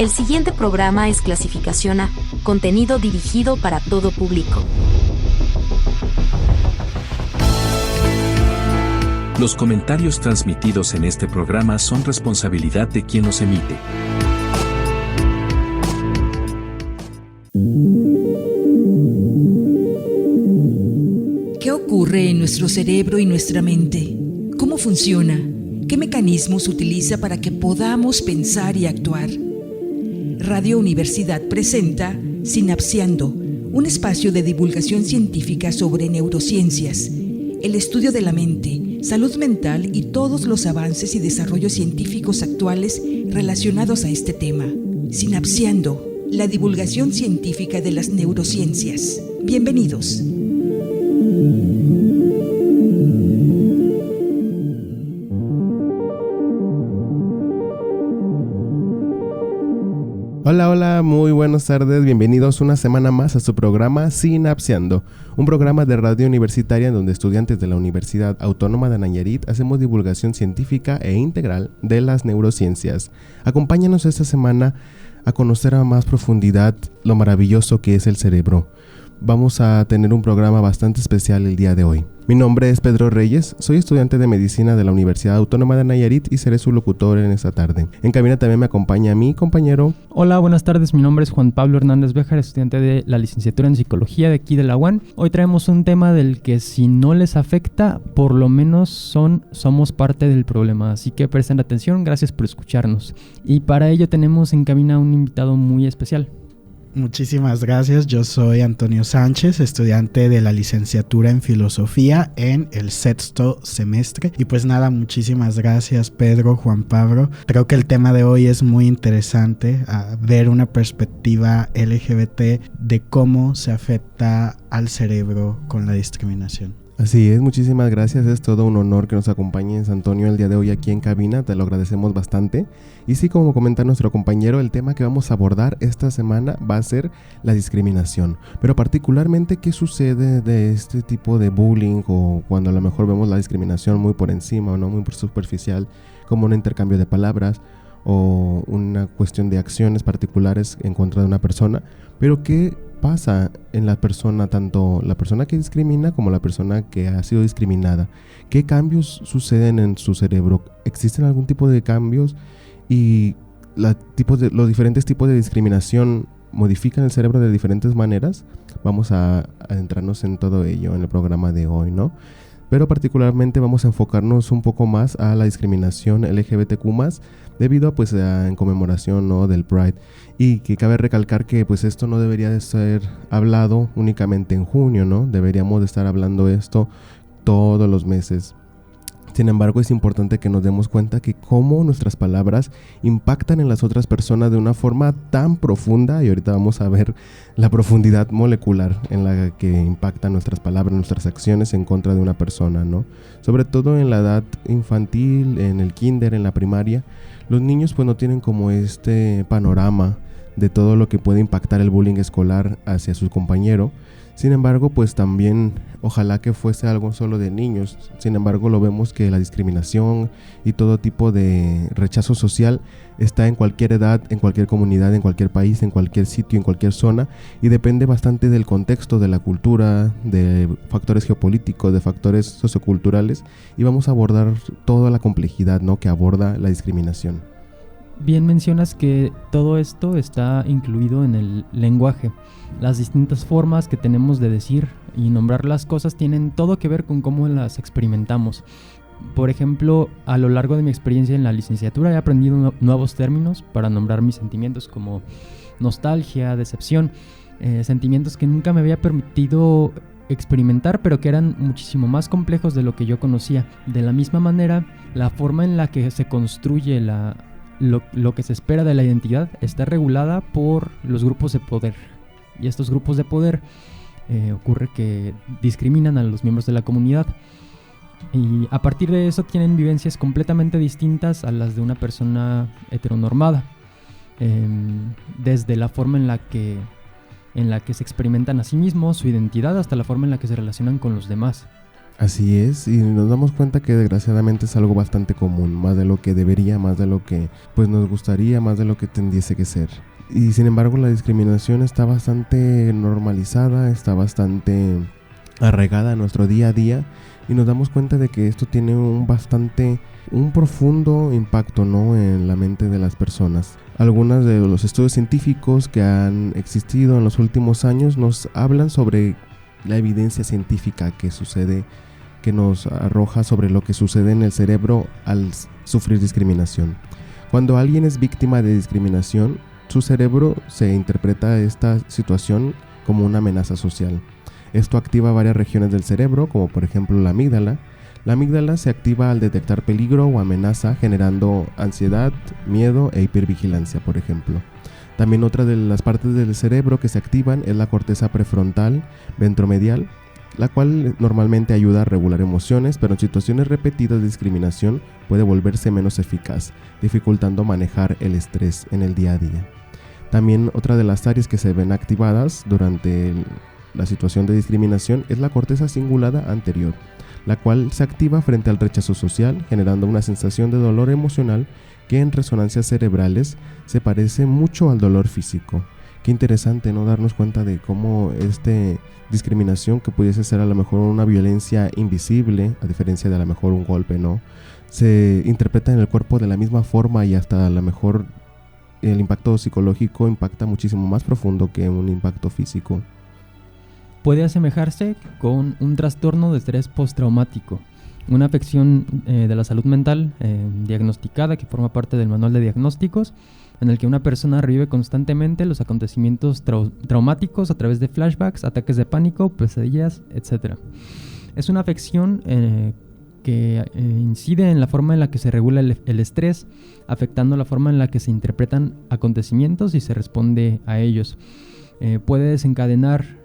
El siguiente programa es clasificación A, contenido dirigido para todo público. Los comentarios transmitidos en este programa son responsabilidad de quien los emite. ¿Qué ocurre en nuestro cerebro y nuestra mente? ¿Cómo funciona? ¿Qué mecanismos utiliza para que podamos pensar y actuar? Radio Universidad presenta Sinapseando, un espacio de divulgación científica sobre neurociencias, el estudio de la mente, salud mental y todos los avances y desarrollos científicos actuales relacionados a este tema. Sinapseando, la divulgación científica de las neurociencias. Bienvenidos. Hola, muy buenas tardes, bienvenidos una semana más a su programa Sinapseando, un programa de radio universitaria en donde estudiantes de la Universidad Autónoma de Nayarit hacemos divulgación científica e integral de las neurociencias. Acompáñanos esta semana a conocer a más profundidad lo maravilloso que es el cerebro. Vamos a tener un programa bastante especial el día de hoy. Mi nombre es Pedro Reyes, soy estudiante de medicina de la Universidad Autónoma de Nayarit y seré su locutor en esta tarde. En cabina también me acompaña mi compañero. Hola, buenas tardes, mi nombre es Juan Pablo Hernández Béjar, estudiante de la licenciatura en Psicología de aquí de la UAN. Hoy traemos un tema del que si no les afecta, por lo menos somos parte del problema, así que presten atención, gracias por escucharnos. Y para ello tenemos en cabina un invitado muy especial. Muchísimas gracias, yo soy Antonio Sánchez, estudiante de la licenciatura en Filosofía en el sexto semestre. Y pues nada, muchísimas gracias Pedro, Juan Pablo. Creo que el tema de hoy es muy interesante, ver una perspectiva LGBT de cómo se afecta al cerebro con la discriminación. Así es, muchísimas gracias, es todo un honor que nos acompañes, Antonio, el día de hoy aquí en cabina, te lo agradecemos bastante. Y sí, como comenta nuestro compañero, el tema que vamos a abordar esta semana va a ser la discriminación, pero particularmente qué sucede de este tipo de bullying o cuando a lo mejor vemos la discriminación muy por encima o no muy superficial, como un intercambio de palabras o una cuestión de acciones particulares en contra de una persona, pero qué pasa en la persona, tanto la persona que discrimina como la persona que ha sido discriminada. ¿Qué cambios suceden en su cerebro? ¿Existen algún tipo de cambios? ¿Y los diferentes tipos de discriminación modifican el cerebro de diferentes maneras? Vamos a adentrarnos en todo ello en el programa de hoy, ¿no? Pero particularmente vamos a enfocarnos un poco más a la discriminación LGBTQ+, debido pues en conmemoración, ¿no?, del Pride. Y que cabe recalcar que pues esto no debería de ser hablado únicamente en junio, ¿no? Deberíamos de estar hablando esto todos los meses. Sin embargo, es importante que nos demos cuenta que cómo nuestras palabras impactan en las otras personas de una forma tan profunda, y ahorita vamos a ver la profundidad molecular en la que impactan nuestras palabras, nuestras acciones en contra de una persona, ¿no? Sobre todo en la edad infantil, en el kinder, en la primaria, los niños pues no tienen como este panorama de todo lo que puede impactar el bullying escolar hacia su compañero. Sin embargo, pues también ojalá que fuese algo solo de niños. Sin embargo, lo vemos que la discriminación y todo tipo de rechazo social está en cualquier edad, en cualquier comunidad, en cualquier país, en cualquier sitio, en cualquier zona, y depende bastante del contexto, de la cultura, de factores geopolíticos, de factores socioculturales, y vamos a abordar toda la complejidad, ¿no?, que aborda la discriminación. Bien mencionas que todo esto está incluido en el lenguaje. Las distintas formas que tenemos de decir y nombrar las cosas tienen todo que ver con cómo las experimentamos. Por ejemplo, a lo largo de mi experiencia en la licenciatura he aprendido nuevos términos para nombrar mis sentimientos como nostalgia, decepción, sentimientos que nunca me había permitido experimentar, pero que eran muchísimo más complejos de lo que yo conocía. De la misma manera, la forma en la que se construye lo que se espera de la identidad está regulada por los grupos de poder. Y estos grupos de poder ocurre que discriminan a los miembros de la comunidad. Y a partir de eso tienen vivencias completamente distintas a las de una persona heteronormada. Desde la forma en la que se experimentan a sí mismos, su identidad, hasta la forma en la que se relacionan con los demás. Así es, y nos damos cuenta que desgraciadamente es algo bastante común, más de lo que debería, más de lo que pues nos gustaría, más de lo que tendiese que ser. Y sin embargo la discriminación está bastante normalizada, está bastante arraigada en nuestro día a día, y nos damos cuenta de que esto tiene un profundo impacto, ¿no?, en la mente de las personas. Algunos de los estudios científicos que han existido en los últimos años nos hablan sobre la evidencia científica que nos arroja sobre lo que sucede en el cerebro al sufrir discriminación. Cuando alguien es víctima de discriminación, su cerebro se interpreta esta situación como una amenaza social. Esto activa varias regiones del cerebro, como por ejemplo la amígdala. La amígdala se activa al detectar peligro o amenaza, generando ansiedad, miedo e hipervigilancia, por ejemplo. También otra de las partes del cerebro que se activan es la corteza prefrontal ventromedial, la cual normalmente ayuda a regular emociones, pero en situaciones repetidas de discriminación puede volverse menos eficaz, dificultando manejar el estrés en el día a día. También otra de las áreas que se ven activadas durante la situación de discriminación es la corteza cingulada anterior, la cual se activa frente al rechazo social, generando una sensación de dolor emocional que en resonancias cerebrales se parece mucho al dolor físico. Qué interesante, ¿no?, darnos cuenta de cómo discriminación, que pudiese ser a lo mejor una violencia invisible, a diferencia de a lo mejor un golpe, ¿no?, se interpreta en el cuerpo de la misma forma, y hasta a lo mejor el impacto psicológico impacta muchísimo más profundo que un impacto físico. Puede asemejarse con un trastorno de estrés postraumático, una afección de la salud mental diagnosticada que forma parte del manual de diagnósticos, en el que una persona revive constantemente los acontecimientos traumáticos a través de flashbacks, ataques de pánico, pesadillas, etc. Es una afección que incide en la forma en la que se regula el estrés, afectando la forma en la que se interpretan acontecimientos y se responde a ellos. Puede desencadenar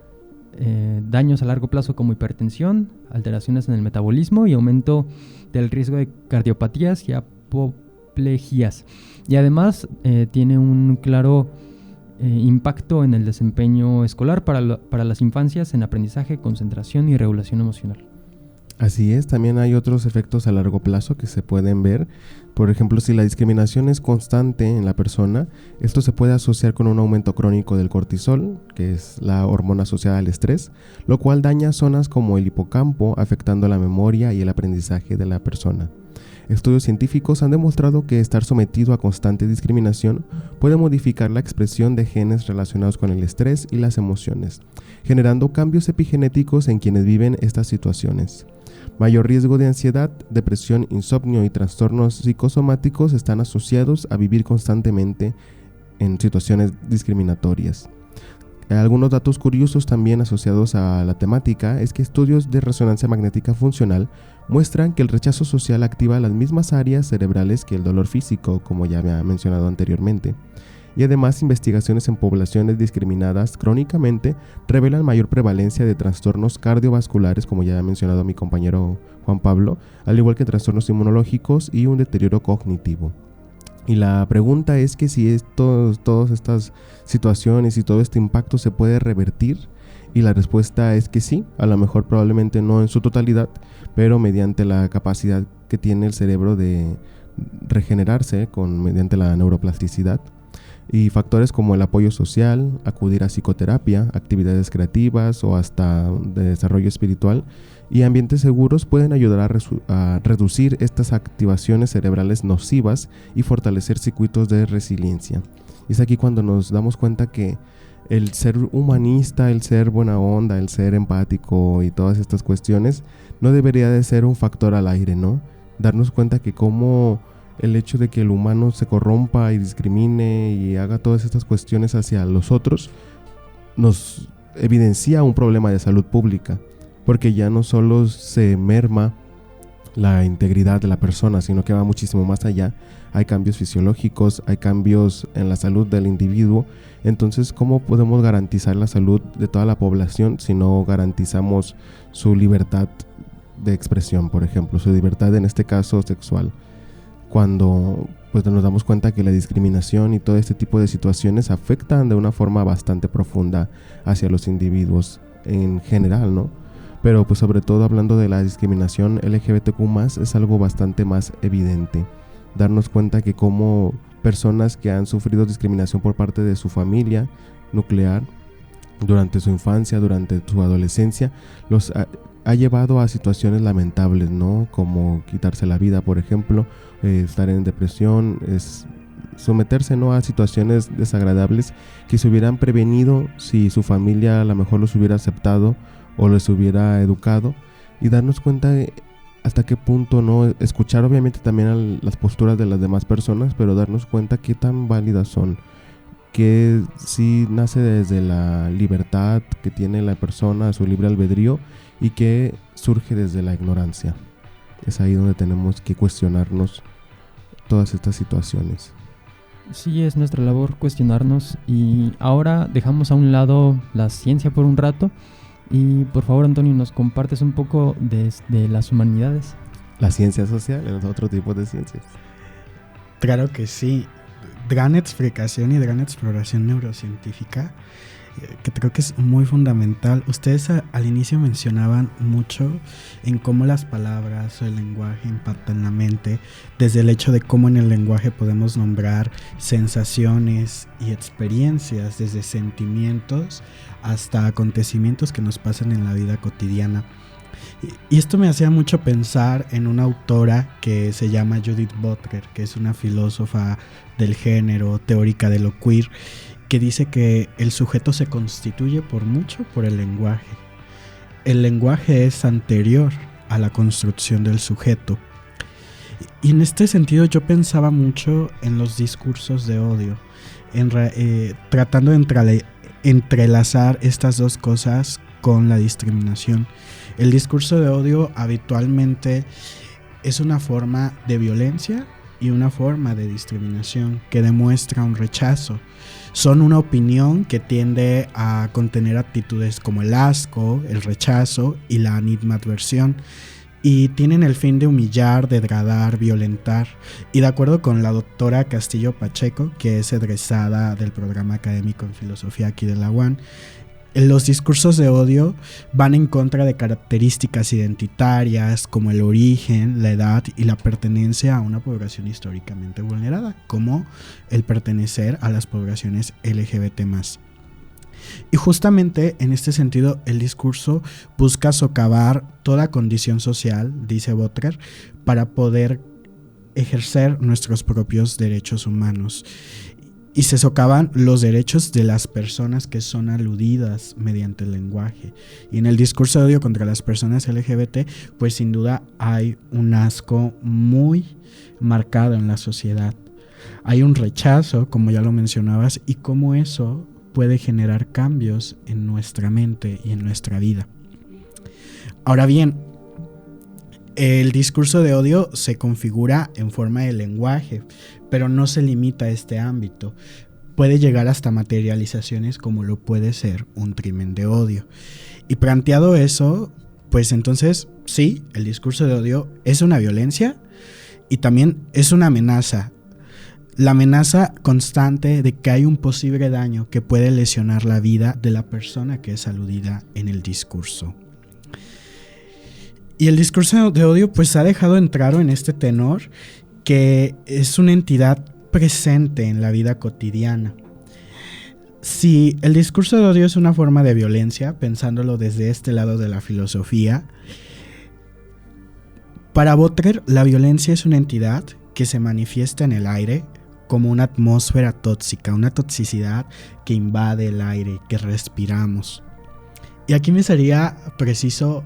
daños a largo plazo como hipertensión, alteraciones en el metabolismo y aumento del riesgo de cardiopatías y apoplejías. Y además tiene un claro impacto en el desempeño escolar para las infancias en aprendizaje, concentración y regulación emocional. Así es, también hay otros efectos a largo plazo que se pueden ver. Por ejemplo, si la discriminación es constante en la persona, esto se puede asociar con un aumento crónico del cortisol, que es la hormona asociada al estrés, lo cual daña zonas como el hipocampo, afectando la memoria y el aprendizaje de la persona. Estudios científicos han demostrado que estar sometido a constante discriminación puede modificar la expresión de genes relacionados con el estrés y las emociones, generando cambios epigenéticos en quienes viven estas situaciones. Mayor riesgo de ansiedad, depresión, insomnio y trastornos psicosomáticos están asociados a vivir constantemente en situaciones discriminatorias. Algunos datos curiosos también asociados a la temática es que estudios de resonancia magnética funcional muestran que el rechazo social activa las mismas áreas cerebrales que el dolor físico, como ya había mencionado anteriormente. Y además, investigaciones en poblaciones discriminadas crónicamente revelan mayor prevalencia de trastornos cardiovasculares, como ya ha mencionado mi compañero Juan Pablo, al igual que trastornos inmunológicos y un deterioro cognitivo. Y la pregunta es que si todas estas situaciones y todo este impacto se puede revertir, y la respuesta es que sí, a lo mejor probablemente no en su totalidad, pero mediante la capacidad que tiene el cerebro de regenerarse mediante la neuroplasticidad. Y factores como el apoyo social, acudir a psicoterapia, actividades creativas o hasta de desarrollo espiritual y ambientes seguros pueden ayudar a reducir estas activaciones cerebrales nocivas y fortalecer circuitos de resiliencia. Y es aquí cuando nos damos cuenta que el ser humanista, el ser buena onda, el ser empático y todas estas cuestiones no debería de ser un factor al aire, ¿no? Darnos cuenta que como el hecho de que el humano se corrompa y discrimine y haga todas estas cuestiones hacia los otros nos evidencia un problema de salud pública, porque ya no solo se merma la integridad de la persona, sino que va muchísimo más allá. Hay cambios fisiológicos, hay cambios en la salud del individuo. Entonces, ¿cómo podemos garantizar la salud de toda la población si no garantizamos su libertad de expresión, por ejemplo, su libertad en este caso sexual? Cuando pues nos damos cuenta que la discriminación y todo este tipo de situaciones afectan de una forma bastante profunda hacia los individuos en general, ¿no? pero pues sobre todo hablando de la discriminación LGBTQ+, es algo bastante más evidente. Darnos cuenta que como personas que han sufrido discriminación por parte de su familia nuclear durante su infancia, durante su adolescencia, los ha llevado a situaciones lamentables, ¿no? Como quitarse la vida, por ejemplo, estar en depresión, someterse, ¿no?, a situaciones desagradables que se hubieran prevenido si su familia a lo mejor los hubiera aceptado o les hubiera educado, y darnos cuenta de hasta qué punto, ¿no?, escuchar obviamente también las posturas de las demás personas, pero darnos cuenta qué tan válidas son, que sí nace desde la libertad que tiene la persona, su libre albedrío, y que surge desde la ignorancia. Es ahí donde tenemos que cuestionarnos todas estas situaciones. Sí, es nuestra labor cuestionarnos, y ahora dejamos a un lado la ciencia por un rato y por favor, Antonio, nos compartes un poco de las humanidades. La ciencia social, los otros tipos de ciencias. Claro que sí. Gran explicación y gran exploración neurocientífica, que creo que es muy fundamental. Ustedes al inicio mencionaban mucho en cómo las palabras o el lenguaje impactan la mente, desde el hecho de cómo en el lenguaje podemos nombrar sensaciones y experiencias, desde sentimientos hasta acontecimientos que nos pasan en la vida cotidiana. Y esto me hacía mucho pensar en una autora que se llama Judith Butler, que es una filósofa del género, teórica de lo queer, que dice que el sujeto se constituye por mucho por el lenguaje. El lenguaje es anterior a la construcción del sujeto. Y en este sentido yo pensaba mucho en los discursos de odio, tratando de entrelazar estas dos cosas con la discriminación. El discurso de odio habitualmente es una forma de violencia y una forma de discriminación que demuestra un rechazo. Son una opinión que tiende a contener actitudes como el asco, el rechazo y la animadversión, y tienen el fin de humillar, degradar, violentar. Y de acuerdo con la doctora Castillo Pacheco, que es egresada del programa académico en filosofía aquí de la UAN, los discursos de odio van en contra de características identitarias como el origen, la edad y la pertenencia a una población históricamente vulnerada, como el pertenecer a las poblaciones LGBT+. Y justamente en este sentido el discurso busca socavar toda condición social, dice Butler, para poder ejercer nuestros propios derechos humanos. Y se socavan los derechos de las personas que son aludidas mediante el lenguaje. Y en el discurso de odio contra las personas LGBT, pues sin duda hay un asco muy marcado en la sociedad. Hay un rechazo, como ya lo mencionabas, y cómo eso puede generar cambios en nuestra mente y en nuestra vida. Ahora bien, el discurso de odio se configura en forma de lenguaje, pero no se limita a este ámbito. Puede llegar hasta materializaciones como lo puede ser un crimen de odio. Y planteado eso, pues entonces sí, el discurso de odio es una violencia y también es una amenaza. La amenaza constante de que hay un posible daño que puede lesionar la vida de la persona que es aludida en el discurso. Y el discurso de odio pues ha dejado entrar en este tenor que es una entidad presente en la vida cotidiana. Si el discurso de odio es una forma de violencia, pensándolo desde este lado de la filosofía, para Butler la violencia es una entidad que se manifiesta en el aire como una atmósfera tóxica, una toxicidad que invade el aire que respiramos. Y aquí me sería preciso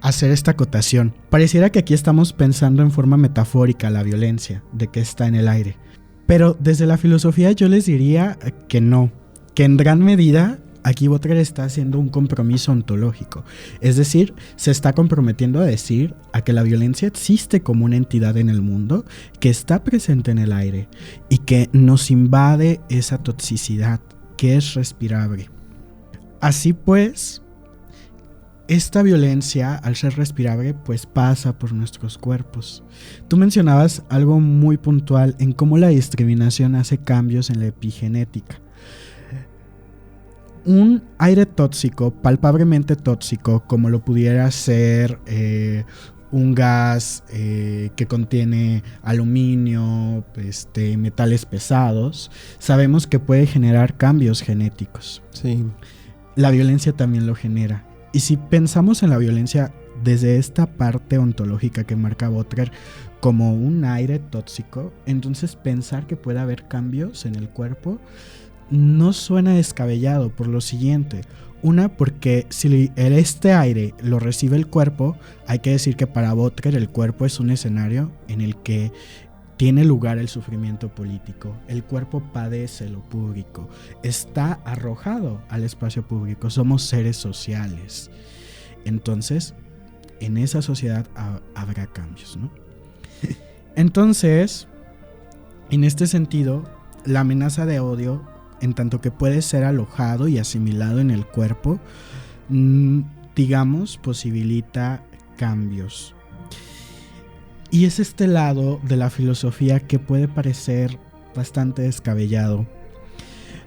hacer esta acotación. Pareciera que aquí estamos pensando en forma metafórica la violencia, de que está en el aire. Pero desde la filosofía yo les diría que no, que en gran medida aquí Butler está haciendo un compromiso ontológico. Es decir, se está comprometiendo a decir a que la violencia existe como una entidad en el mundo, que está presente en el aire y que nos invade esa toxicidad que es respirable. Así pues, esta violencia, al ser respirable, pues pasa por nuestros cuerpos. Tú mencionabas algo muy puntual en cómo la discriminación hace cambios en la epigenética. un aire tóxico, palpablemente tóxico, como lo pudiera ser un gas que contiene aluminio, metales pesados, sabemos que puede generar cambios genéticos. Sí. La violencia también lo genera. Y si pensamos en la violencia desde esta parte ontológica que marca Butler como un aire tóxico, entonces pensar que puede haber cambios en el cuerpo no suena descabellado por lo siguiente. Una, porque si este aire lo recibe el cuerpo, hay que decir que para Butler el cuerpo es un escenario en el que tiene lugar el sufrimiento político. El cuerpo padece lo público, está arrojado al espacio público, somos seres sociales. Entonces, en esa sociedad habrá cambios, ¿no? Entonces, en este sentido, la amenaza de odio, en tanto que puede ser alojado y asimilado en el cuerpo, digamos, posibilita cambios. Y es este lado de la filosofía que puede parecer bastante descabellado.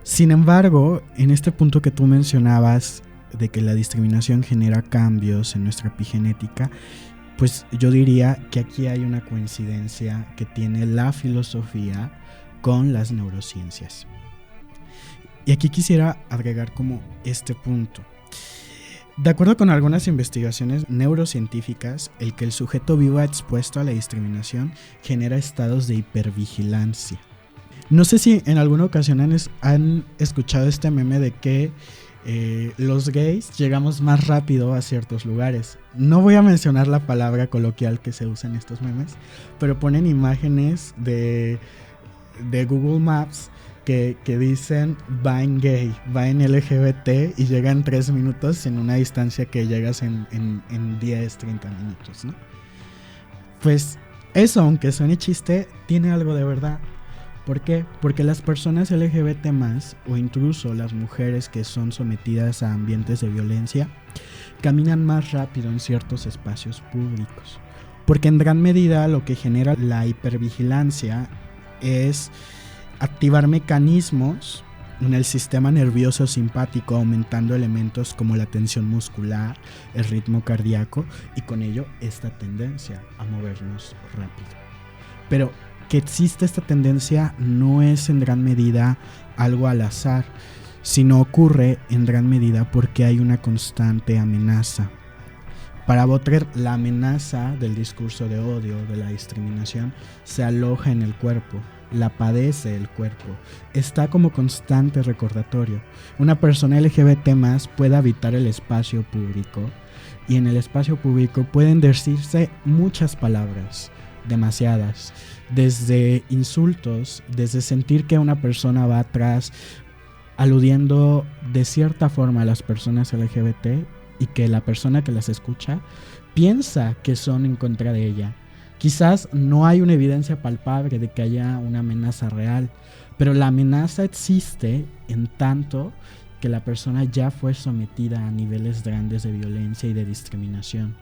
Sin embargo, en este punto que tú mencionabas de que la discriminación genera cambios en nuestra epigenética, pues yo diría que aquí hay una coincidencia que tiene la filosofía con las neurociencias. Y aquí quisiera agregar como este punto. De acuerdo con algunas investigaciones neurocientíficas, el que el sujeto viva expuesto a la discriminación genera estados de hipervigilancia. No sé si en alguna ocasión han escuchado este meme de que los gays llegamos más rápido a ciertos lugares. No voy a mencionar la palabra coloquial que se usa en estos memes, pero ponen imágenes de Google Maps que dicen va en gay, va en LGBT y llega en 3 minutos en una distancia que llegas en 10, 30 minutos, ¿no? Pues eso, aunque suene chiste, tiene algo de verdad. ¿Por qué? Porque las personas LGBT+, o incluso las mujeres que son sometidas a ambientes de violencia, caminan más rápido en ciertos espacios públicos. Porque en gran medida lo que genera la hipervigilancia es activar mecanismos en el sistema nervioso simpático, aumentando elementos como la tensión muscular, el ritmo cardíaco y con ello esta tendencia a movernos rápido. Pero que existe esta tendencia no es en gran medida algo al azar, sino ocurre en gran medida porque hay una constante amenaza. Para Butler, la amenaza del discurso de odio, de la discriminación, se aloja en el cuerpo, la padece el cuerpo, está como constante recordatorio. Una persona LGBT+ puede habitar el espacio público y en el espacio público pueden decirse muchas palabras, demasiadas, desde insultos, desde sentir que una persona va atrás, aludiendo de cierta forma a las personas LGBT y que la persona que las escucha piensa que son en contra de ella. Quizás no hay una evidencia palpable de que haya una amenaza real, pero la amenaza existe en tanto que la persona ya fue sometida a niveles grandes de violencia y de discriminación.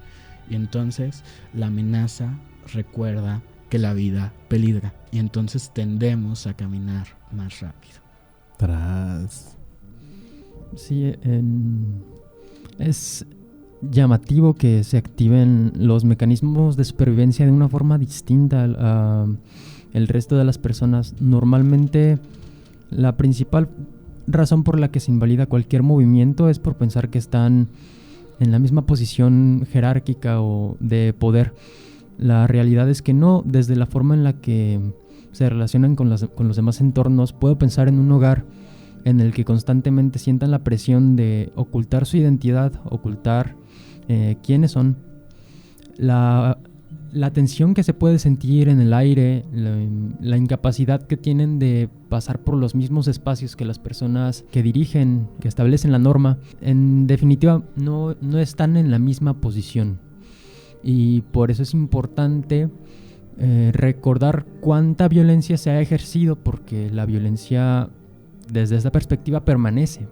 Y entonces la amenaza recuerda que la vida peligra y entonces tendemos a caminar más rápido. Sí, es llamativo que se activen los mecanismos de supervivencia de una forma distinta al resto de las personas. Normalmente la principal razón por la que se invalida cualquier movimiento es por pensar que están en la misma posición jerárquica o de poder. La realidad es que no. Desde la forma en la que se relacionan con los demás entornos, puedo pensar en un hogar en el que constantemente sientan la presión de ocultar su identidad, ocultar quiénes son. La tensión que se puede sentir en el aire, la incapacidad que tienen de pasar por los mismos espacios que las personas que dirigen, que establecen la norma, en definitiva no están en la misma posición. Y por eso es importante recordar cuánta violencia se ha ejercido, porque la violencia desde esta perspectiva permanece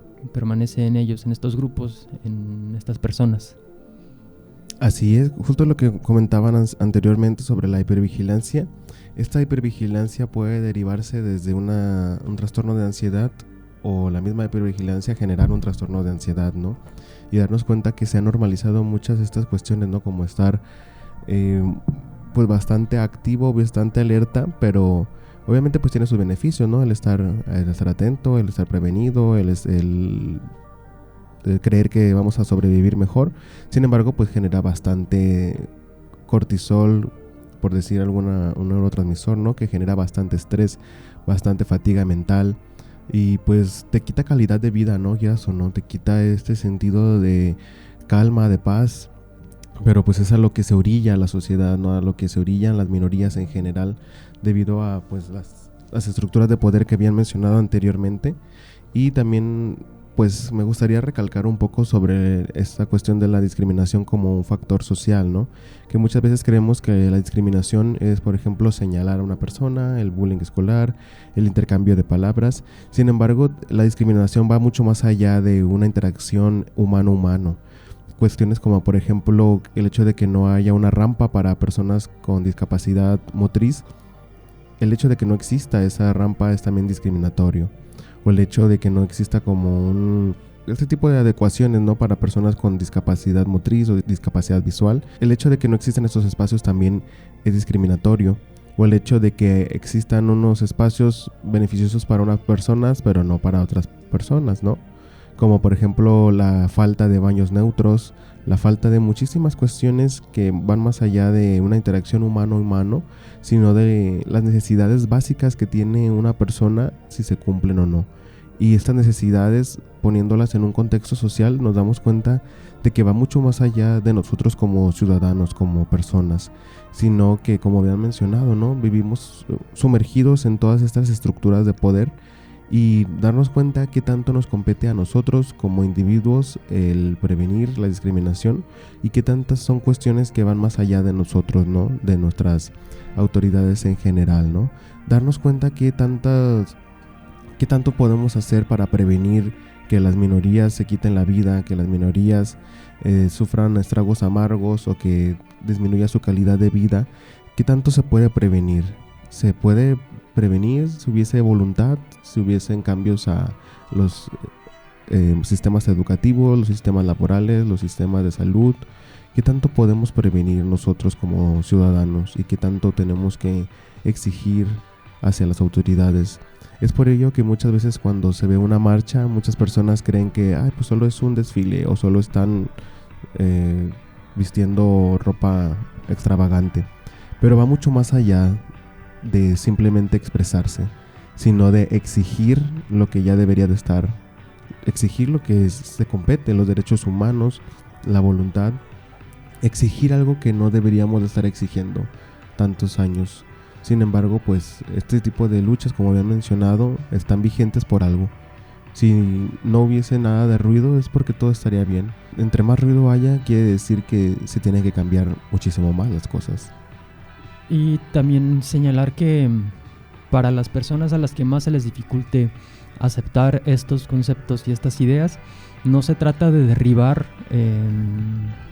en ellos, en estos grupos, en estas personas. Así es, justo lo que comentaban anteriormente sobre la hipervigilancia. Esta hipervigilancia puede derivarse desde un trastorno de ansiedad o la misma hipervigilancia generar un trastorno de ansiedad, ¿no? Y darnos cuenta que se han normalizado muchas de estas cuestiones, ¿no? Como estar pues bastante activo, bastante alerta, pero obviamente pues tiene sus beneficios, ¿no? El estar atento, el estar prevenido, el creer que vamos a sobrevivir mejor. Sin embargo, pues genera bastante cortisol, por decir un neurotransmisor, ¿no? Que genera bastante estrés, bastante fatiga mental, y pues te quita calidad de vida, ¿no? Quieras o no, te quita este sentido de calma, de paz. Pero pues es a lo que se orilla la sociedad, ¿no? A lo que se orillan las minorías en general, debido a pues las estructuras de poder que habían mencionado anteriormente. Y también pues me gustaría recalcar un poco sobre esta cuestión de la discriminación como un factor social, ¿no? Que muchas veces creemos que la discriminación es, por ejemplo, señalar a una persona, el bullying escolar, el intercambio de palabras. Sin embargo, la discriminación va mucho más allá de una interacción humano-humano. Cuestiones como, por ejemplo, el hecho de que no haya una rampa para personas con discapacidad motriz. El hecho de que no exista esa rampa es también discriminatorio. O el hecho de que no exista como este tipo de adecuaciones, ¿no? Para personas con discapacidad motriz o discapacidad visual. El hecho de que no existen estos espacios también es discriminatorio. O el hecho de que existan unos espacios beneficiosos para unas personas, pero no para otras personas, ¿no? Como por ejemplo la falta de baños neutros, la falta de muchísimas cuestiones que van más allá de una interacción humano-humano, sino de las necesidades básicas que tiene una persona, si se cumplen o no. Y estas necesidades, poniéndolas en un contexto social, nos damos cuenta de que va mucho más allá de nosotros como ciudadanos, como personas, sino que, como habían mencionado, ¿no? Vivimos sumergidos en todas estas estructuras de poder, y darnos cuenta que tanto nos compete a nosotros como individuos el prevenir la discriminación, y que tantas son cuestiones que van más allá de nosotros, ¿no? De nuestras autoridades en general, ¿no? Darnos cuenta que tanto podemos hacer para prevenir que las minorías se quiten la vida, que las minorías sufran estragos amargos o que disminuya su calidad de vida. ¿Qué tanto se puede prevenir? Se puede prevenir si hubiese voluntad, si hubiesen cambios a los sistemas educativos, los sistemas laborales, los sistemas de salud. ¿Qué tanto podemos prevenir nosotros como ciudadanos y qué tanto tenemos que exigir hacia las autoridades? Es por ello que muchas veces cuando se ve una marcha, muchas personas creen que pues solo es un desfile o solo están vistiendo ropa extravagante, pero va mucho más allá de simplemente expresarse, sino de exigir lo que ya debería de estar, exigir lo que se compete, los derechos humanos, la voluntad, exigir algo que no deberíamos de estar exigiendo tantos años. Sin embargo, pues este tipo de luchas, como había mencionado, están vigentes por algo. Si no hubiese nada de ruido es porque todo estaría bien. Entre más ruido haya, quiere decir que se tienen que cambiar muchísimo más las cosas. Y también señalar que para las personas a las que más se les dificulte aceptar estos conceptos y estas ideas, no se trata de derribar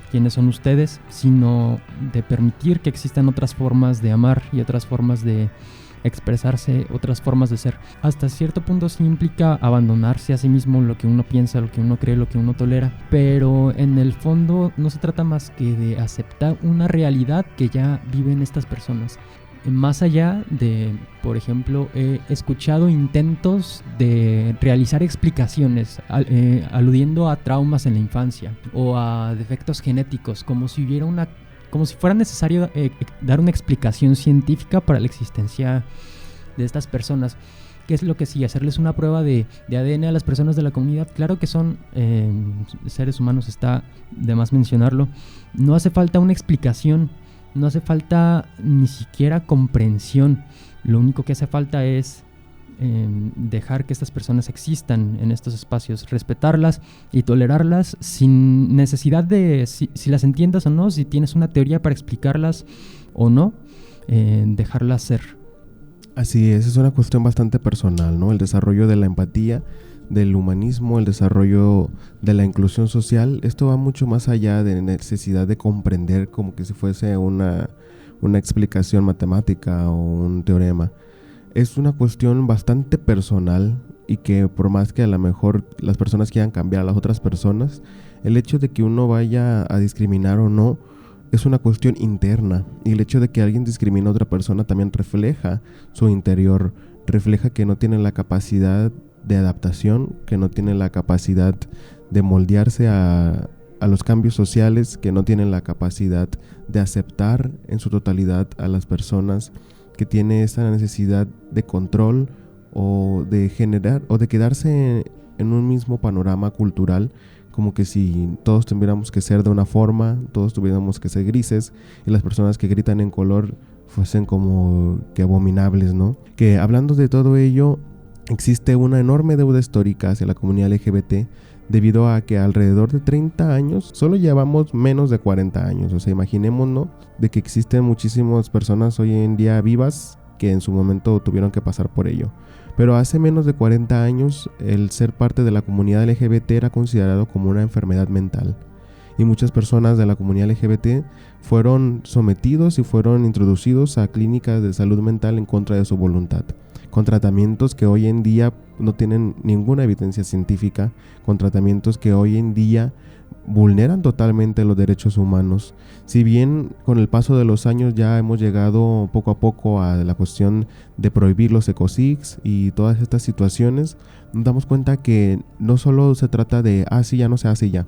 quiénes son ustedes, sino de permitir que existan otras formas de amar y otras formas de expresarse, otras formas de ser. Hasta cierto punto sí implica abandonarse a sí mismo, lo que uno piensa, lo que uno cree, lo que uno tolera, pero en el fondo no se trata más que de aceptar una realidad que ya viven estas personas. Más allá de, por ejemplo, he escuchado intentos de realizar explicaciones aludiendo a traumas en la infancia o a defectos genéticos, como si fuera necesario dar una explicación científica para la existencia de estas personas. ¿Qué es lo que sí? Hacerles una prueba de ADN a las personas de la comunidad. Claro que son seres humanos, está de más mencionarlo. No hace falta una explicación, no hace falta ni siquiera comprensión. Lo único que hace falta es dejar que estas personas existan en estos espacios, respetarlas y tolerarlas sin necesidad de si las entiendas o no, si tienes una teoría para explicarlas o no, dejarlas ser. Así es una cuestión bastante personal, ¿no? El desarrollo de la empatía, del humanismo, el desarrollo de la inclusión social, esto va mucho más allá de necesidad de comprender como que si fuese una explicación matemática o un teorema. Es una cuestión bastante personal y que por más que a lo mejor las personas quieran cambiar a las otras personas, el hecho de que uno vaya a discriminar o no es una cuestión interna, y el hecho de que alguien discrimine a otra persona también refleja su interior, refleja que no tiene la capacidad de adaptación, que no tiene la capacidad de moldearse a los cambios sociales, que no tienen la capacidad de aceptar en su totalidad a las personas, que tiene esa necesidad de control o de generar o de quedarse en un mismo panorama cultural, como que si todos tuviéramos que ser de una forma, todos tuviéramos que ser grises, y las personas que gritan en color fuesen como que abominables, ¿no? Que hablando de todo ello, existe una enorme deuda histórica hacia la comunidad LGBT, debido a que alrededor de 30 años, solo llevamos menos de 40 años, o sea, imaginémonos de que existen muchísimas personas hoy en día vivas que en su momento tuvieron que pasar por ello. Pero hace menos de 40 años, el ser parte de la comunidad LGBT era considerado como una enfermedad mental. Y muchas personas de la comunidad LGBT fueron sometidos y fueron introducidos a clínicas de salud mental en contra de su voluntad, con tratamientos que hoy en día no tienen ninguna evidencia científica, con tratamientos que hoy en día vulneran totalmente los derechos humanos. Si bien con el paso de los años ya hemos llegado poco a poco a la cuestión de prohibir los ecocigs y todas estas situaciones, nos damos cuenta que no solo se trata de sí, ya no se hace ya.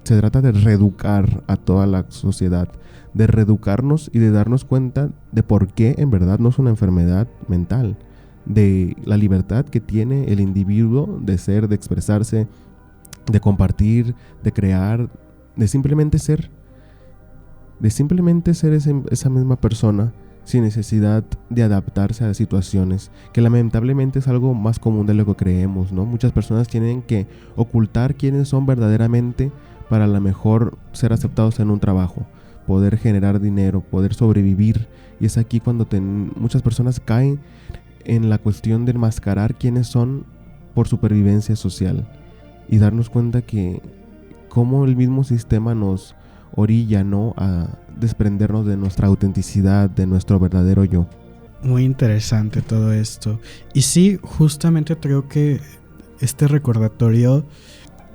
Se trata de reeducar a toda la sociedad, de reeducarnos y de darnos cuenta de por qué en verdad no es una enfermedad mental, de la libertad que tiene el individuo de ser, de expresarse, de compartir, de crear, de simplemente ser esa misma persona sin necesidad de adaptarse a las situaciones, que lamentablemente es algo más común de lo que creemos, ¿no? Muchas personas tienen que ocultar quiénes son verdaderamente para a lo mejor ser aceptados en un trabajo, poder generar dinero, poder sobrevivir, y es aquí cuando muchas personas caen en la cuestión de enmascarar quiénes son por supervivencia social, y darnos cuenta que cómo el mismo sistema nos orilla, ¿no?, a desprendernos de nuestra autenticidad, de nuestro verdadero yo. Muy interesante todo esto. Y sí, justamente creo que este recordatorio,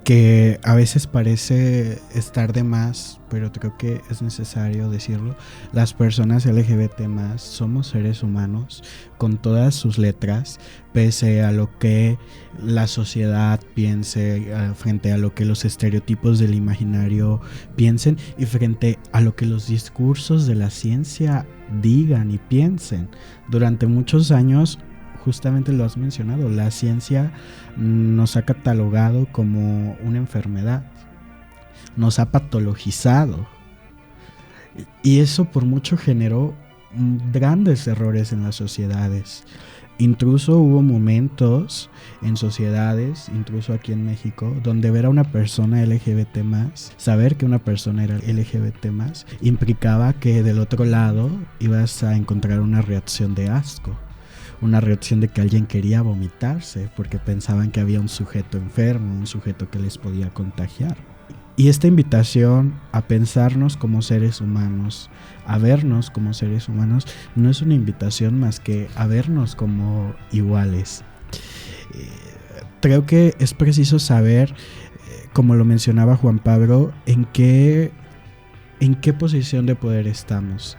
que a veces parece estar de más, pero creo que es necesario decirlo, las personas LGBT+, somos seres humanos con todas sus letras, pese a lo que la sociedad piense, frente a lo que los estereotipos del imaginario piensen y frente a lo que los discursos de la ciencia digan y piensen. Durante muchos años, justamente lo has mencionado, la ciencia nos ha catalogado como una enfermedad, nos ha patologizado, y eso por mucho generó grandes errores en las sociedades. Incluso hubo momentos en sociedades, incluso aquí en México, donde ver a una persona LGBT+, saber que una persona era LGBT+, implicaba que del otro lado ibas a encontrar una reacción de asco, una reacción de que alguien quería vomitarse porque pensaban que había un sujeto enfermo, un sujeto que les podía contagiar. Y esta invitación a pensarnos como seres humanos, a vernos como seres humanos, no es una invitación más que a vernos como iguales. Creo que es preciso saber, como lo mencionaba Juan Pablo, en qué posición de poder estamos.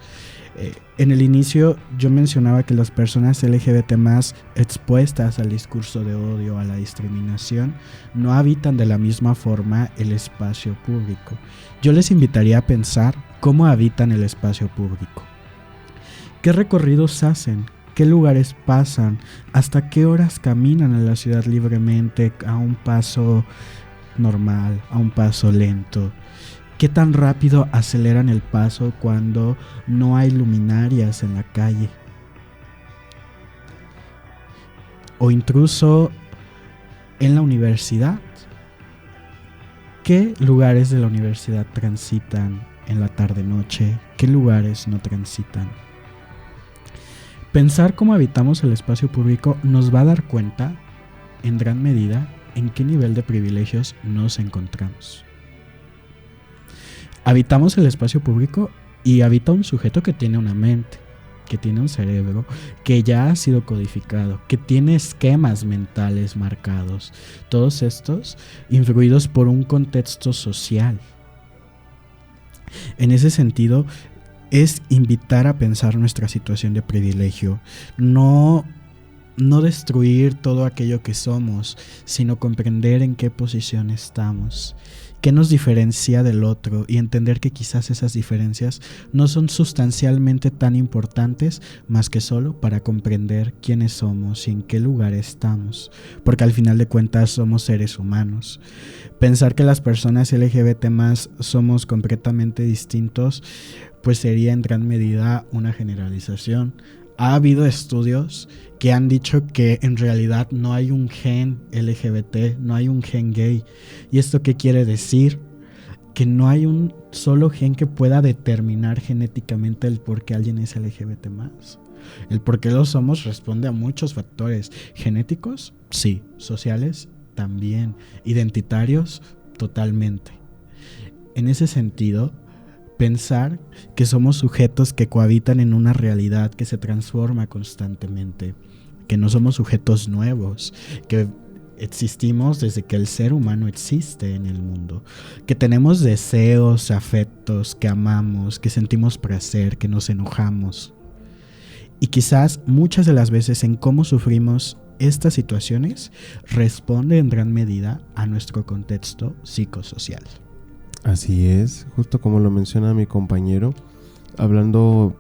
En el inicio yo mencionaba que las personas LGBT+ expuestas al discurso de odio, a la discriminación, no habitan de la misma forma el espacio público. Yo les invitaría a pensar cómo habitan el espacio público. ¿Qué recorridos hacen? ¿Qué lugares pasan? ¿Hasta qué horas caminan en la ciudad libremente a un paso normal, a un paso lento? ¿Qué tan rápido aceleran el paso cuando no hay luminarias en la calle? O incluso en la universidad. ¿Qué lugares de la universidad transitan en la tarde-noche? ¿Qué lugares no transitan? Pensar cómo habitamos el espacio público nos va a dar cuenta, en gran medida, en qué nivel de privilegios nos encontramos. Habitamos el espacio público y habita un sujeto que tiene una mente, que tiene un cerebro que ya ha sido codificado, que tiene esquemas mentales marcados, todos estos influidos por un contexto social. En ese sentido, es invitar a pensar nuestra situación de privilegio, no destruir todo aquello que somos, sino comprender en qué posición estamos, qué nos diferencia del otro y entender que quizás esas diferencias no son sustancialmente tan importantes más que solo para comprender quiénes somos y en qué lugar estamos, porque al final de cuentas somos seres humanos. Pensar que las personas LGBT+ somos completamente distintos, pues sería en gran medida una generalización. Ha habido estudios que han dicho que en realidad no hay un gen LGBT, no hay un gen gay. ¿Y esto qué quiere decir? Que no hay un solo gen que pueda determinar genéticamente el por qué alguien es LGBT+. El por qué lo somos responde a muchos factores. ¿Genéticos? Sí. ¿Sociales? También. ¿Identitarios? Totalmente. En ese sentido, pensar que somos sujetos que cohabitan en una realidad que se transforma constantemente, que no somos sujetos nuevos, que existimos desde que el ser humano existe en el mundo, que tenemos deseos, afectos, que amamos, que sentimos placer, que nos enojamos. Y quizás muchas de las veces en cómo sufrimos estas situaciones responde en gran medida a nuestro contexto psicosocial. Así es, justo como lo menciona mi compañero, hablando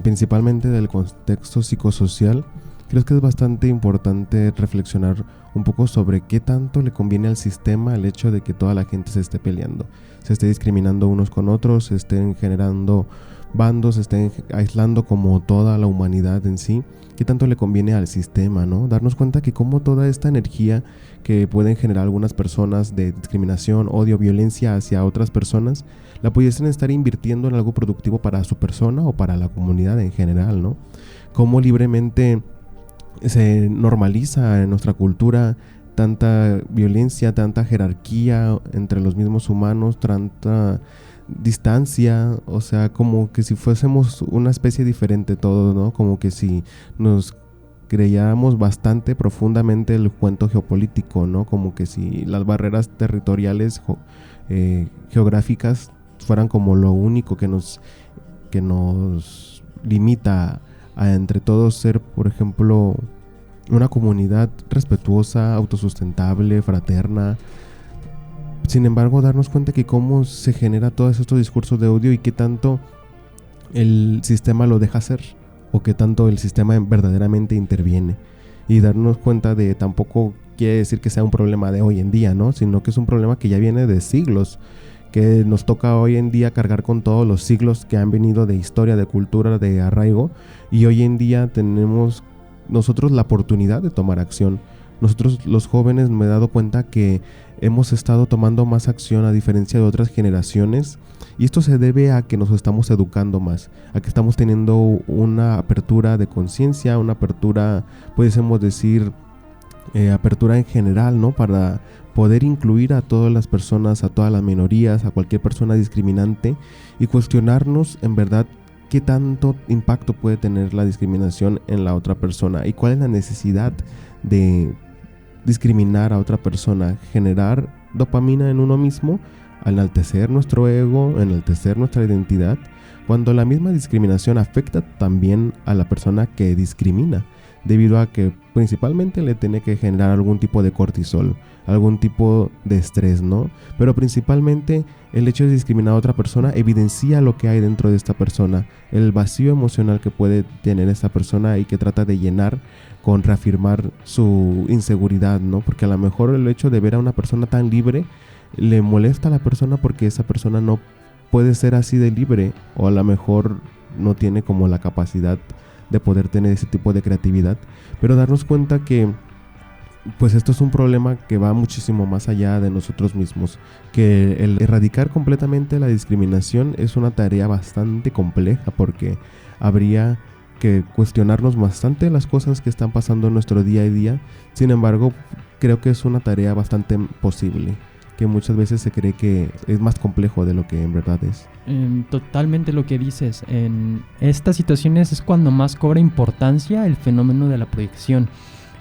principalmente del contexto psicosocial, creo que es bastante importante reflexionar un poco sobre qué tanto le conviene al sistema el hecho de que toda la gente se esté peleando, se esté discriminando unos con otros, se estén generando bandos, se estén aislando como toda la humanidad en sí. ¿Qué tanto le conviene al sistema, no? Darnos cuenta que como toda esta energía que pueden generar algunas personas de discriminación, odio, violencia hacia otras personas, la pudiesen estar invirtiendo en algo productivo para su persona o para la comunidad en general, ¿no? Cómo libremente se normaliza en nuestra cultura tanta violencia, tanta jerarquía entre los mismos humanos, tanta distancia, o sea, como que si fuésemos una especie diferente todos, ¿no? Como que si nos creyéramos bastante profundamente el cuento geopolítico, ¿no? Como que si las barreras territoriales geográficas fueran como lo único que nos limita a entre todos ser, por ejemplo, una comunidad respetuosa, autosustentable, fraterna. Sin embargo, darnos cuenta que cómo se genera todos estos discursos de odio y qué tanto el sistema lo deja hacer o qué tanto el sistema verdaderamente interviene, y darnos cuenta de tampoco quiere decir que sea un problema de hoy en día, ¿no? Sino que es un problema que ya viene de siglos, que nos toca hoy en día cargar con todos los siglos que han venido de historia, de cultura, de arraigo, y hoy en día tenemos nosotros la oportunidad de tomar acción. Nosotros los jóvenes me he dado cuenta que hemos estado tomando más acción a diferencia de otras generaciones, y esto se debe a que nos estamos educando más, a que estamos teniendo una apertura de conciencia, una apertura, pudiésemos decir, apertura en general, ¿no? Para poder incluir a todas las personas, a todas las minorías, a cualquier persona discriminante, y cuestionarnos en verdad qué tanto impacto puede tener la discriminación en la otra persona y cuál es la necesidad de discriminar a otra persona, generar dopamina en uno mismo, enaltecer nuestro ego, enaltecer nuestra identidad, cuando la misma discriminación afecta también a la persona que discrimina, debido a que principalmente le tiene que generar algún tipo de cortisol, algún tipo de estrés, ¿no? Pero principalmente el hecho de discriminar a otra persona evidencia lo que hay dentro de esta persona, el vacío emocional que puede tener esta persona y que trata de llenar con reafirmar su inseguridad, ¿no? Porque a lo mejor el hecho de ver a una persona tan libre le molesta a la persona porque esa persona no puede ser así de libre, o a lo mejor no tiene como la capacidad de poder tener ese tipo de creatividad. Pero darnos cuenta que pues esto es un problema que va muchísimo más allá de nosotros mismos, que el erradicar completamente la discriminación es una tarea bastante compleja, porque habría que cuestionarnos bastante las cosas que están pasando en nuestro día a día. Sin embargo, creo que es una tarea bastante posible. que muchas veces se cree que es más complejo de lo que en verdad es. Totalmente lo que dices. En estas situaciones es cuando más cobra importancia el fenómeno de la proyección,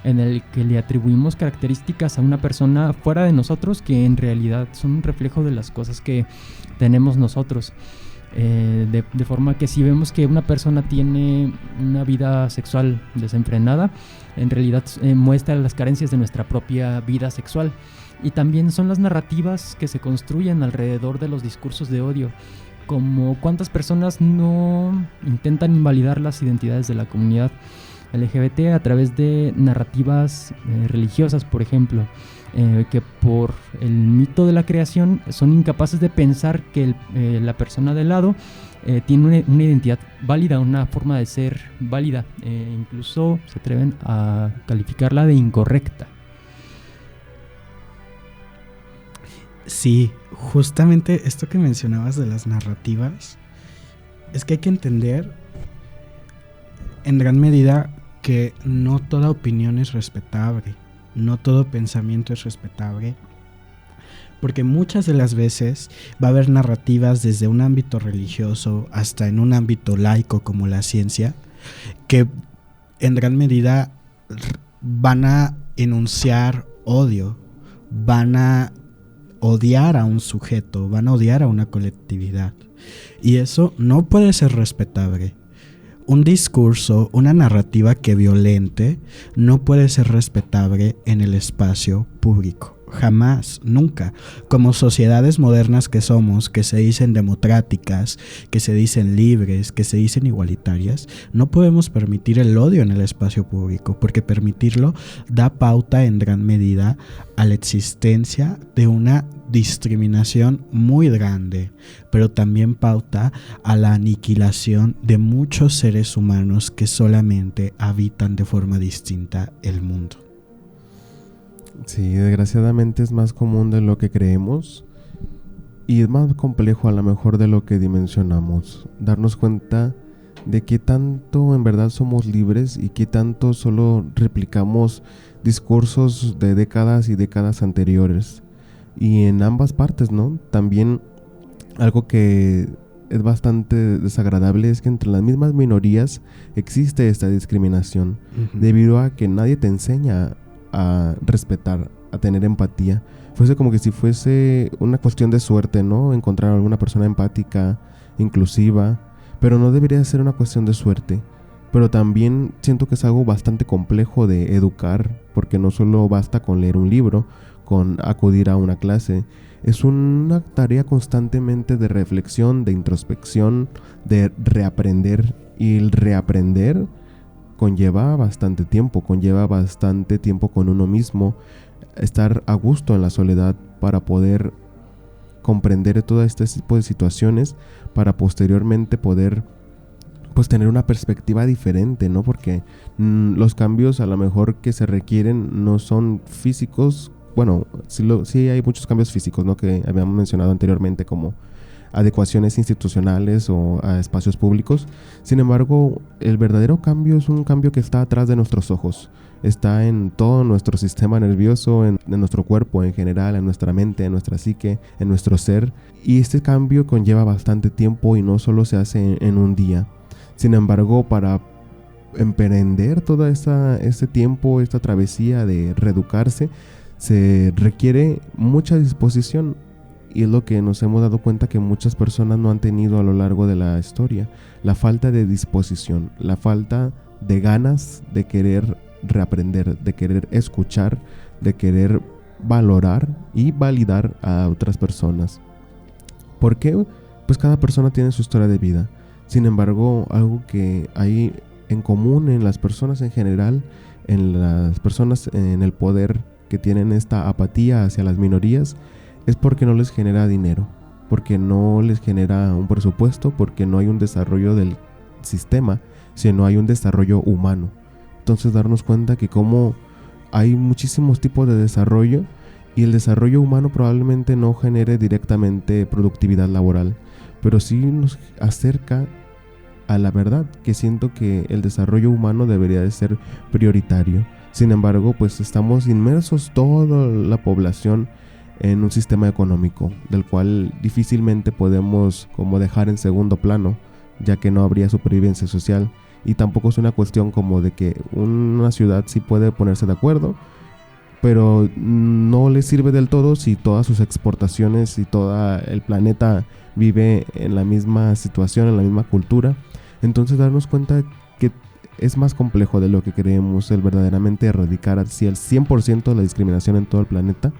en el que le atribuimos características a una persona fuera de nosotros que en realidad son un reflejo de las cosas que tenemos nosotros. De forma que si vemos que una persona tiene una vida sexual desenfrenada, en realidad muestra las carencias de nuestra propia vida sexual. Y también son las narrativas que se construyen alrededor de los discursos de odio, como cuántas personas no intentan invalidar las identidades de la comunidad LGBT a través de narrativas religiosas, por ejemplo, que por el mito de la creación son incapaces de pensar que la persona de lado tiene una identidad válida, una forma de ser válida, incluso se atreven a calificarla de incorrecta. Sí, justamente esto que mencionabas de las narrativas, es que hay que entender en gran medida que no toda opinión es respetable, no todo pensamiento es respetable, porque muchas de las veces va a haber narrativas desde un ámbito religioso hasta en un ámbito laico como la ciencia, que en gran medida van a enunciar odio, van a odiar a un sujeto, van a odiar a una colectividad, y eso no puede ser respetable. Un discurso, una narrativa que violente no puede ser respetable en el espacio público. Jamás, nunca. Como sociedades modernas que somos, que se dicen democráticas, que se dicen libres, que se dicen igualitarias, no podemos permitir el odio en el espacio público, porque permitirlo da pauta en gran medida a la existencia de una discriminación muy grande, pero también pauta a la aniquilación de muchos seres humanos que solamente habitan de forma distinta el mundo. Sí, desgraciadamente es más común de lo que creemos y es más complejo a lo mejor de lo que dimensionamos. Darnos cuenta de qué tanto en verdad somos libres y qué tanto solo replicamos discursos de décadas y décadas anteriores. Y en ambas partes, ¿no? También algo que es bastante desagradable es que entre las mismas minorías existe esta discriminación, debido a que nadie te enseña a respetar, a tener empatía. Fuese como que si fuese una cuestión de suerte, ¿no? Encontrar a alguna persona empática, inclusiva, pero no debería ser una cuestión de suerte. Pero también siento que es algo bastante complejo de educar, porque no solo basta con leer un libro, con acudir a una clase. Es una tarea constantemente de reflexión, de introspección, de reaprender, y el reaprender conlleva bastante tiempo con uno mismo, estar a gusto en la soledad para poder comprender todo este tipo de situaciones, para posteriormente poder pues tener una perspectiva diferente, ¿no? Porque los cambios a lo mejor que se requieren no son físicos. Bueno, sí hay muchos cambios físicos, ¿no? Que habíamos mencionado anteriormente, como adecuaciones institucionales o a espacios públicos. Sin embargo, el verdadero cambio es un cambio que está atrás de nuestros ojos. Está en todo nuestro sistema nervioso, en nuestro cuerpo en general, en nuestra mente, en nuestra psique, en nuestro ser. Y este cambio conlleva bastante tiempo y no solo se hace en un día. Sin embargo, para emprender todo este tiempo, esta travesía de reeducarse, se requiere mucha disposición. Y es lo que nos hemos dado cuenta que muchas personas no han tenido a lo largo de la historia. La falta de disposición, la falta de ganas de querer reaprender, de querer escuchar, de querer valorar y validar a otras personas. ¿Por qué? Pues cada persona tiene su historia de vida. Sin embargo, algo que hay en común en las personas en general, en las personas en el poder que tienen esta apatía hacia las minorías, es porque no les genera dinero, porque no les genera un presupuesto, porque no hay un desarrollo del sistema, sino hay un desarrollo humano. Entonces darnos cuenta que como hay muchísimos tipos de desarrollo y el desarrollo humano probablemente no genere directamente productividad laboral, pero sí nos acerca a la verdad, que siento que el desarrollo humano debería de ser prioritario. Sin embargo, pues estamos inmersos toda la población en un sistema económico, del cual difícilmente podemos como dejar en segundo plano, ya que no habría supervivencia social. Y tampoco es una cuestión como de que una ciudad sí puede ponerse de acuerdo, pero no le sirve del todo si todas sus exportaciones y todo el planeta vive en la misma situación, en la misma cultura. Entonces darnos cuenta que es más complejo de lo que creemos el verdaderamente erradicar así el 100% la discriminación en todo el planeta.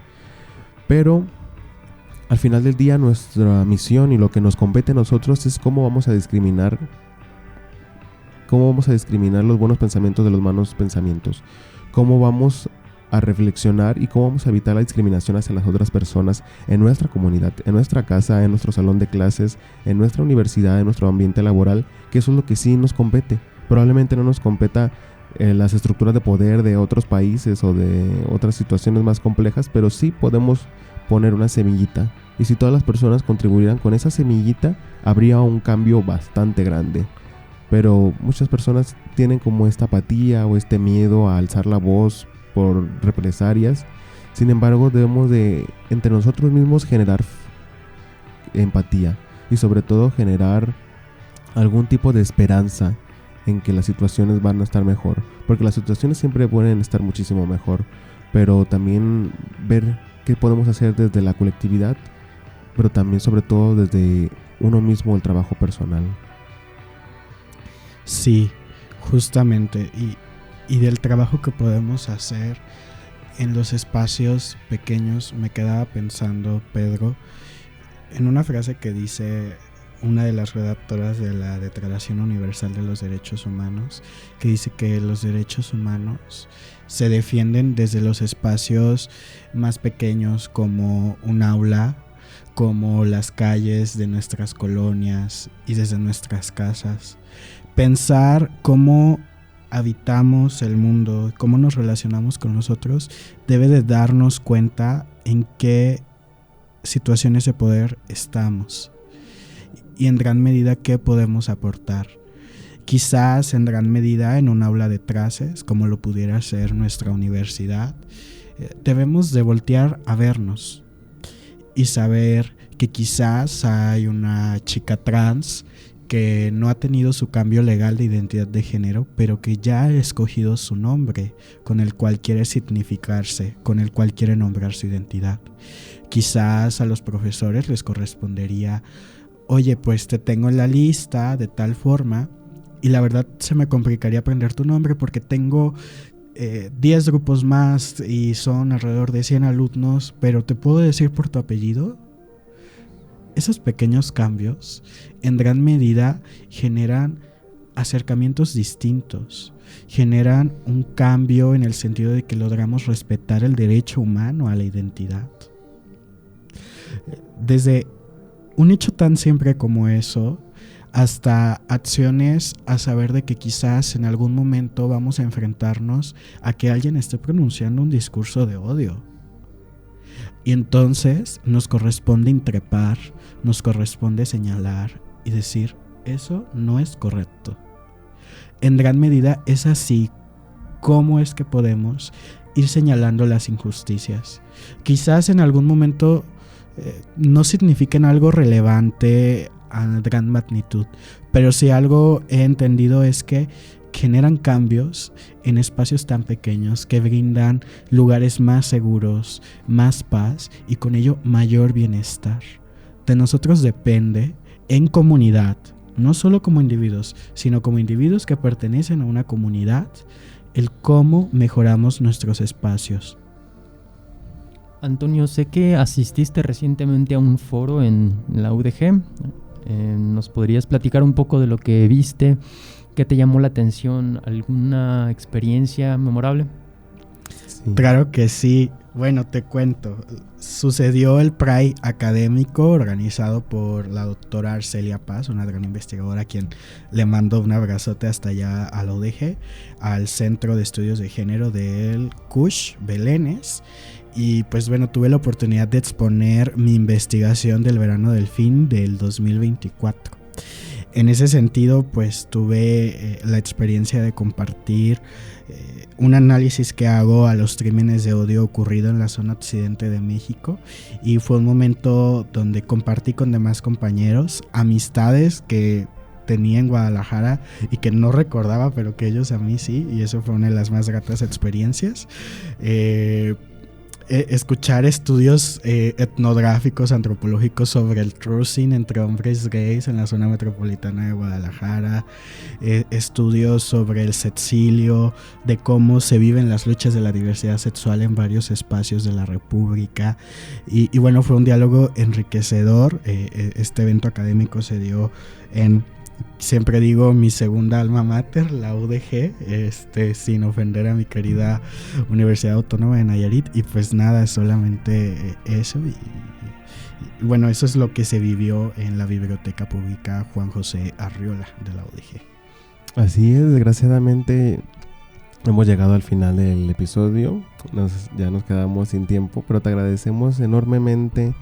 Pero al final del día nuestra misión y lo que nos compete a nosotros es cómo vamos a discriminar los buenos pensamientos de los malos pensamientos, cómo vamos a reflexionar y cómo vamos a evitar la discriminación hacia las otras personas en nuestra comunidad, en nuestra casa, en nuestro salón de clases, en nuestra universidad, en nuestro ambiente laboral, que eso es lo que sí nos compete. Probablemente no nos competa las estructuras de poder de otros países o de otras situaciones más complejas, pero sí podemos poner una semillita, y si todas las personas contribuyeran con esa semillita, habría un cambio bastante grande. Pero muchas personas tienen como esta apatía o este miedo a alzar la voz por represalias. Sin embargo, debemos de entre nosotros mismos generar empatía y sobre todo generar algún tipo de esperanza en que las situaciones van a estar mejor, porque las situaciones siempre pueden estar muchísimo mejor, pero también ver qué podemos hacer desde la colectividad, pero también sobre todo desde uno mismo, el trabajo personal. Sí, justamente, y del trabajo que podemos hacer en los espacios pequeños, me quedaba pensando, Pedro, en una frase que dice una de las redactoras de la Declaración Universal de los Derechos Humanos, que dice que los derechos humanos se defienden desde los espacios más pequeños, como un aula, como las calles de nuestras colonias y desde nuestras casas. Pensar cómo habitamos el mundo, cómo nos relacionamos con nosotros, debe de darnos cuenta en qué situaciones de poder estamos y en gran medida qué podemos aportar. Quizás en gran medida en un aula de clases, como lo pudiera ser nuestra universidad, debemos de voltear a vernos y saber que quizás hay una chica trans que no ha tenido su cambio legal de identidad de género, pero que ya ha escogido su nombre con el cual quiere significarse, con el cual quiere nombrar su identidad. Quizás a los profesores les correspondería: oye, pues te tengo en la lista de tal forma y la verdad se me complicaría aprender tu nombre porque tengo 10 grupos más y son alrededor de 100 alumnos, pero ¿te puedo decir por tu apellido? Esos pequeños cambios en gran medida generan acercamientos distintos, generan un cambio en el sentido de que logramos respetar el derecho humano a la identidad. Desde un hecho tan simple como eso, hasta acciones a saber de que quizás en algún momento vamos a enfrentarnos a que alguien esté pronunciando un discurso de odio. Y entonces nos corresponde increpar, nos corresponde señalar y decir: eso no es correcto. En gran medida es así como es que podemos ir señalando las injusticias. Quizás en algún momento no signifiquen algo relevante a gran magnitud, pero si algo he entendido es que generan cambios en espacios tan pequeños que brindan lugares más seguros, más paz y con ello mayor bienestar. De nosotros depende, en comunidad, no solo como individuos, sino como individuos que pertenecen a una comunidad, el cómo mejoramos nuestros espacios. Antonio, sé que asististe recientemente a un foro en la UDG. ¿Nos podrías platicar un poco de lo que viste? ¿Qué te llamó la atención? ¿Alguna experiencia memorable? Sí. Claro que sí. Bueno, te cuento. Sucedió el Pride académico organizado por la doctora Arcelia Paz, una gran investigadora a quien le mando un abrazote hasta allá a la UDG, al Centro de Estudios de Género del CUSH Belénes. Y pues bueno, tuve la oportunidad de exponer mi investigación del verano delfín del 2024. En ese sentido, pues tuve la experiencia de compartir un análisis que hago a los crímenes de odio ocurrido en la zona occidente de México, y fue un momento donde compartí con demás compañeros amistades que tenía en Guadalajara y que no recordaba, pero que ellos a mí sí, y eso fue una de las más gratas experiencias. Escuchar estudios etnográficos, antropológicos sobre el cruising entre hombres gays en la zona metropolitana de Guadalajara, estudios sobre el sexilio, de cómo se viven las luchas de la diversidad sexual en varios espacios de la República, y bueno, fue un diálogo enriquecedor. Este evento académico se dio en, siempre digo, mi segunda alma mater, la UDG, sin ofender a mi querida Universidad Autónoma de Nayarit, y pues nada, solamente eso, y bueno, eso es lo que se vivió en la Biblioteca Pública Juan José Arriola de la UDG. Así es, desgraciadamente hemos llegado al final del episodio, ya nos quedamos sin tiempo, pero te agradecemos enormemente,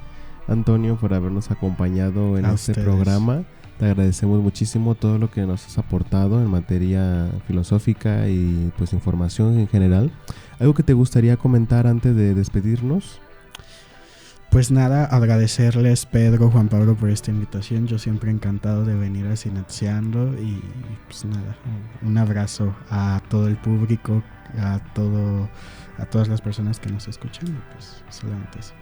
Antonio, por habernos acompañado en este programa. Te agradecemos muchísimo todo lo que nos has aportado en materia filosófica y pues información en general. ¿Algo que te gustaría comentar antes de despedirnos? Pues nada, agradecerles, Pedro, Juan Pablo, por esta invitación. Yo siempre encantado de venir a Sinapseando, y pues nada, un abrazo a todo el público, a todas las personas que nos escuchan, y pues solamente eso.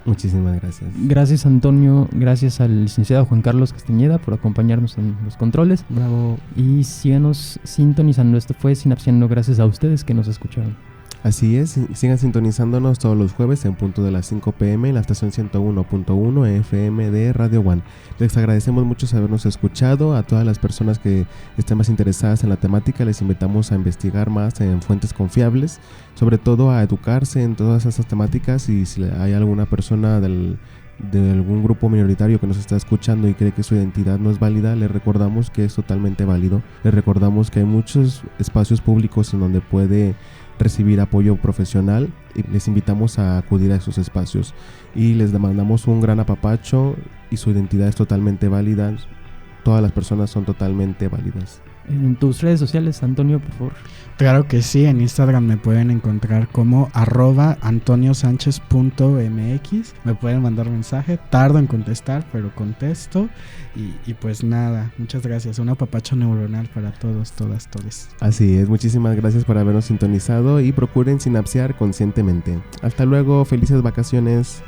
Muchísimas gracias. Gracias, Antonio. Gracias al licenciado Juan Carlos Castañeda por acompañarnos en los controles. Bravo. Y síganos sintonizando. Esto fue Sinapseando, gracias a ustedes que nos escucharon. Así es, sigan sintonizándonos todos los jueves en punto de las 5 p.m. en la estación 101.1 FM de Radio One. Les agradecemos mucho habernos escuchado. A todas las personas que estén más interesadas en la temática, les invitamos a investigar más en fuentes confiables, sobre todo a educarse en todas esas temáticas, y si hay alguna persona de algún grupo minoritario que nos está escuchando y cree que su identidad no es válida, les recordamos que es totalmente válido. Les recordamos que hay muchos espacios públicos en donde puede recibir apoyo profesional, y les invitamos a acudir a esos espacios, y les mandamos un gran apapacho, y su identidad es totalmente válida. Todas las personas son totalmente válidas. En tus redes sociales, Antonio, por favor. Claro que sí, en Instagram me pueden encontrar como @antoniosanchez.mx. Me pueden mandar mensaje, tardo en contestar, pero contesto. Y pues nada, muchas gracias. Un apapacho neuronal para todos, todas, todes. Así es, muchísimas gracias por habernos sintonizado, y procuren sinapsear conscientemente. Hasta luego, felices vacaciones.